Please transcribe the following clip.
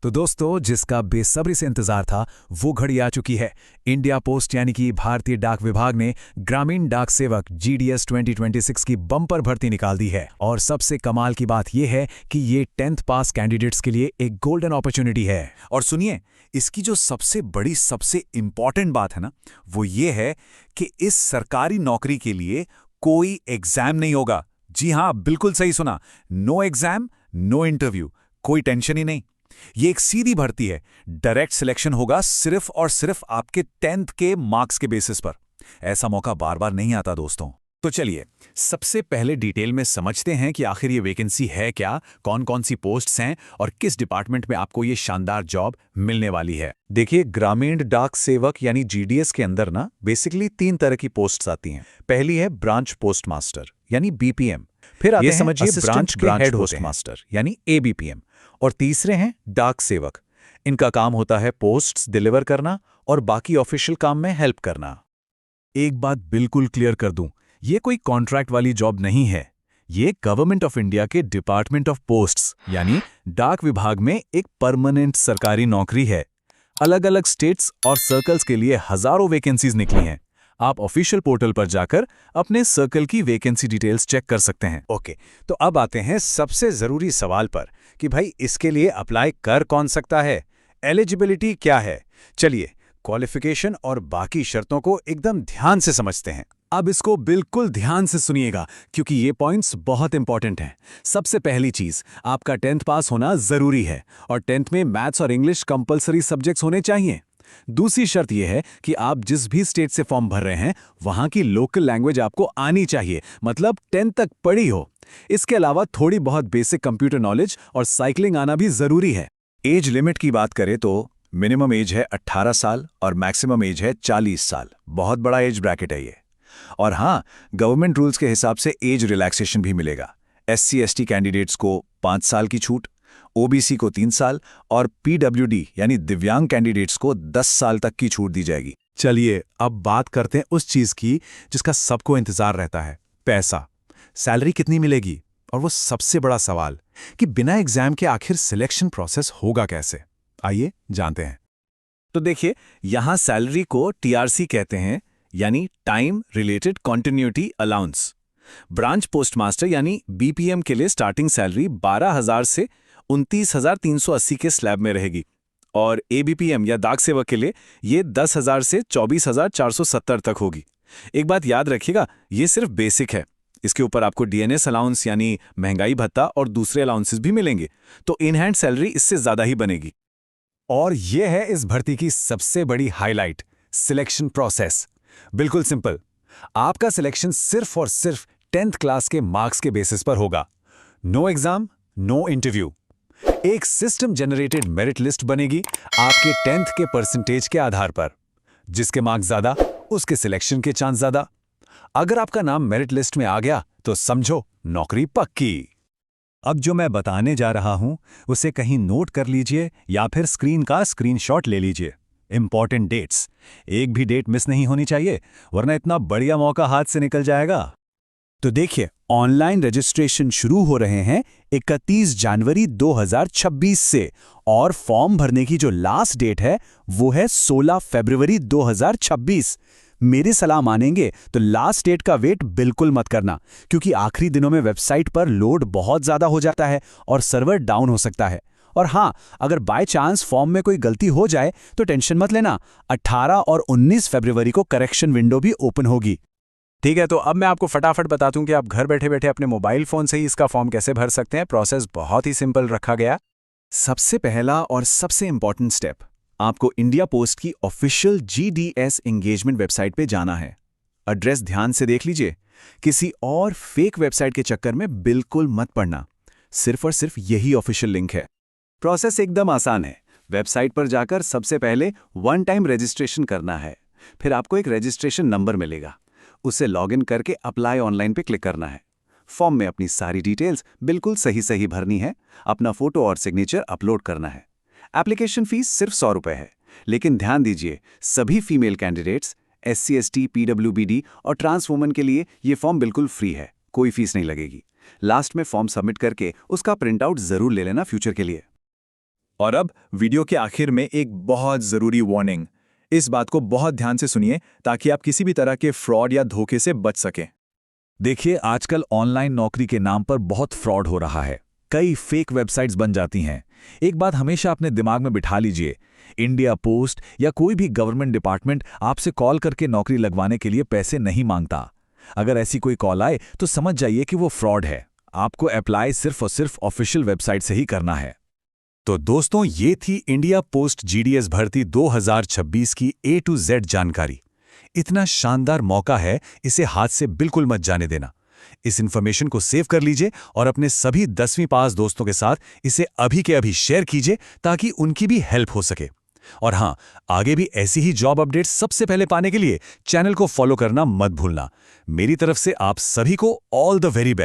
तो दोस्तों, जिसका बेसब्री से इंतजार था वो घड़ी आ चुकी है। इंडिया पोस्ट यानी कि भारतीय डाक विभाग ने ग्रामीण डाक सेवक GDS 2026 की बम्पर भर्ती निकाल दी है। और सबसे कमाल की बात यह है कि ये 10th पास कैंडिडेट्स के लिए एक गोल्डन अपॉर्चुनिटी है। और सुनिए, इसकी जो सबसे बड़ी सबसे इंपॉर्टेंट बात है ना, वो ये है कि इस सरकारी नौकरी के लिए कोई एग्जाम नहीं होगा। जी हाँ, बिल्कुल सही सुना। नो एग्जाम, नो इंटरव्यू, कोई टेंशन ही नहीं। ये एक सीधी भर्ती है। डायरेक्ट सिलेक्शन होगा सिर्फ और सिर्फ आपके 10th के मार्क्स के बेसिस पर। ऐसा मौका बार बार नहीं आता दोस्तों। तो चलिए सबसे पहले डिटेल में समझते हैं कि आखिर ये वैकेंसी है क्या, कौन कौन सी पोस्ट्स हैं और किस डिपार्टमेंट में आपको ये शानदार जॉब मिलने वाली है। देखिए, ग्रामीण डाक सेवक यानी GDS के अंदर ना बेसिकली 3 तरह की पोस्ट्स आती हैं। पहली है ब्रांच पोस्ट मास्टर यानी BPM। फिर आते हैं समझिए ब्रांच हेड पोस्ट मास्टर यानी ABPM। और तीसरे हैं डाक सेवक। इनका काम होता है पोस्ट्स डिलीवर करना और बाकी ऑफिशियल काम में हेल्प करना। एक बात बिल्कुल क्लियर कर दूं, ये कोई कॉन्ट्रैक्ट वाली जॉब नहीं है। ये गवर्नमेंट ऑफ इंडिया के डिपार्टमेंट ऑफ पोस्ट्स यानी डाक विभाग में एक परमानेंट सरकारी नौकरी है। अलग अलग स्टेट्स और सर्कल्स के लिए हजारों वैकेंसीज निकली हैं। आप ऑफिशियल पोर्टल पर जाकर अपने सर्कल की वैकेंसी डिटेल्स चेक कर सकते हैं। ओके, तो अब आते हैं सबसे जरूरी सवाल पर कि भाई इसके लिए अप्लाई कर कौन सकता है, एलिजिबिलिटी क्या है। चलिए क्वालिफिकेशन और बाकी शर्तों को एकदम ध्यान से समझते हैं। अब इसको बिल्कुल ध्यान से सुनिएगा क्योंकि ये पॉइंट्स बहुत इंपॉर्टेंट हैं। सबसे पहली चीज, आपका 10th पास होना जरूरी है और 10th में मैथ्स और इंग्लिश कंपलसरी सब्जेक्ट्स होने चाहिए। दूसरी शर्त यह है कि आप जिस भी स्टेट से फॉर्म भर रहे हैं वहां की लोकल लैंग्वेज आपको आनी चाहिए, मतलब 10th तक पढ़ी हो। इसके अलावा थोड़ी बहुत बेसिक कंप्यूटर नॉलेज और साइकिलिंग आना भी जरूरी है। एज लिमिट की बात करें तो मिनिमम एज है 18 साल और मैक्सिमम एज है 40 साल। बहुत बड़ा एज ब्रैकेट है ये। और हाँ, गवर्नमेंट रूल्स के हिसाब से एज रिलैक्सेशन भी मिलेगा। SC/ST कैंडिडेट्स को 5 साल की छूट, OBC को 3 साल और PWD यानी दिव्यांग कैंडिडेट्स को 10 साल तक की छूट दी जाएगी। चलिए अब बात करते हैं उस चीज की जिसका सबको इंतजार रहता है, पैसा। सैलरी कितनी मिलेगी? और वो सबसे बड़ा सवाल कि बिना एग्जाम के आखिर सिलेक्शन प्रोसेस होगा कैसे? आइए जानते हैं। तो देखिए, यहां सैलरी को TRC कहते हैं, यानी time related continuity allowance. Branch postmaster यानी BPM के लिए स्टार्टिंग सैलरी 12,000 से 29,380 के स्लैब में रहेगी और ABPM या डाक सेवक के लिए ये 10,000 से 24,470 तक होगी। एक बात याद रखिएगा, ये सिर्फ बेसिक है। इसके ऊपर आपको DNS अलाउंस यानी महंगाई भत्ता और दूसरे अलाउंसेस भी मिलेंगे, तो इन हैंड सैलरी इससे ज्यादा ही बनेगी। और यह है इस भर्ती की सबसे बड़ी हाईलाइट, सिलेक्शन प्रोसेस। बिल्कुल सिंपल। आपका सिलेक्शन सिर्फ और सिर्फ 10th क्लास के मार्क्स के बेसिस पर होगा। No exam, no interview. एक सिस्टम जनरेटेड मेरिट लिस्ट बनेगी आपके 10th के परसेंटेज के आधार पर। जिसके मार्क्स ज्यादा उसके सिलेक्शन के चांस ज्यादा। अगर आपका नाम मेरिट लिस्ट में आ गया तो समझो नौकरी पक्की। अब जो मैं बताने जा रहा हूं उसे कहीं नोट कर लीजिए या फिर स्क्रीन का स्क्रीनशॉट ले लीजिए। इंपॉर्टेंट डेट्स, एक भी डेट मिस नहीं होनी चाहिए वरना इतना बढ़िया मौका हाथ से निकल जाएगा। तो देखिए, ऑनलाइन रजिस्ट्रेशन शुरू हो रहे हैं 31 जनवरी 2026 से और फॉर्म भरने की जो लास्ट डेट है वो है 16 फरवरी 2026। मेरी सलाह मानेंगे तो लास्ट डेट का वेट बिल्कुल मत करना, क्योंकि आखिरी दिनों में वेबसाइट पर लोड बहुत ज्यादा हो जाता है और सर्वर डाउन हो सकता है। और हाँ, अगर बाय चांस फॉर्म में कोई गलती हो जाए तो टेंशन मत लेना, 18 और 19 फरवरी को करेक्शन विंडो भी ओपन होगी। ठीक है, तो अब मैं आपको फटाफट बता दूं कि आप घर बैठे बैठे अपने मोबाइल फोन से ही इसका फॉर्म कैसे भर सकते हैं। प्रोसेस बहुत ही सिंपल रखा गया। सबसे पहला और सबसे इंपॉर्टेंट स्टेप, आपको इंडिया पोस्ट की ऑफिशियल GDS एंगेजमेंट वेबसाइट पे जाना है। एड्रेस ध्यान से देख लीजिए, किसी और फेक वेबसाइट के चक्कर में बिल्कुल मत पड़ना। सिर्फ और सिर्फ यही ऑफिशियल लिंक है। प्रोसेस एकदम आसान है। वेबसाइट पर जाकर सबसे पहले 1 टाइम रजिस्ट्रेशन करना है। फिर आपको एक रजिस्ट्रेशन नंबर मिलेगा, उसे लॉगिन करके अप्लाई ऑनलाइन पे क्लिक करना है। फॉर्म में अपनी सारी डिटेल्स बिल्कुल सही भरनी है। अपना फोटो और सिग्नेचर अपलोड करना है। एप्लीकेशन फीस सिर्फ 100 रुपए है, लेकिन ध्यान दीजिए, सभी फीमेल कैंडिडेट्स, SC/ST, PWD और ट्रांस वुमन के लिए ये फॉर्म बिल्कुल फ्री है, कोई फीस नहीं लगेगी। लास्ट में फॉर्म सबमिट करके उसका प्रिंट आउट जरूर ले लेना फ्यूचर के लिए। और अब वीडियो के आखिर में एक बहुत ज़रूरी वार्निंग। इस बात को बहुत ध्यान से सुनिए ताकि आप किसी भी तरह के फ्रॉड या धोखे से बच सकें। देखिए, आजकल ऑनलाइन नौकरी के नाम पर बहुत फ्रॉड हो रहा है। कई फेक वेबसाइट्स बन जाती हैं। एक बात हमेशा अपने दिमाग में बिठा लीजिए, इंडिया पोस्ट या कोई भी गवर्नमेंट डिपार्टमेंट आपसे कॉल करके नौकरी लगवाने के लिए पैसे नहीं मांगता। अगर ऐसी कोई कॉल आए तो समझ जाइए कि वो फ्रॉड है। आपको अप्लाई सिर्फ और सिर्फ ऑफिशियल वेबसाइट से ही करना है। तो दोस्तों, ये थी इंडिया पोस्ट जीडीएस भर्ती 2026 की A to Z जानकारी। इतना शानदार मौका है, इसे हाथ से बिल्कुल मत जाने देना। इस इन्फॉर्मेशन को सेव कर लीजिए और अपने सभी 10वीं पास दोस्तों के साथ इसे अभी के अभी शेयर कीजिए ताकि उनकी भी हेल्प हो सके। और हाँ, आगे भी ऐसी ही जॉब अपडेट्स सबसे पहले पाने के लिए चैनल को फॉलो करना मत भूलना। मेरी तरफ से आप सभी को ऑल द वेरी बेस्ट।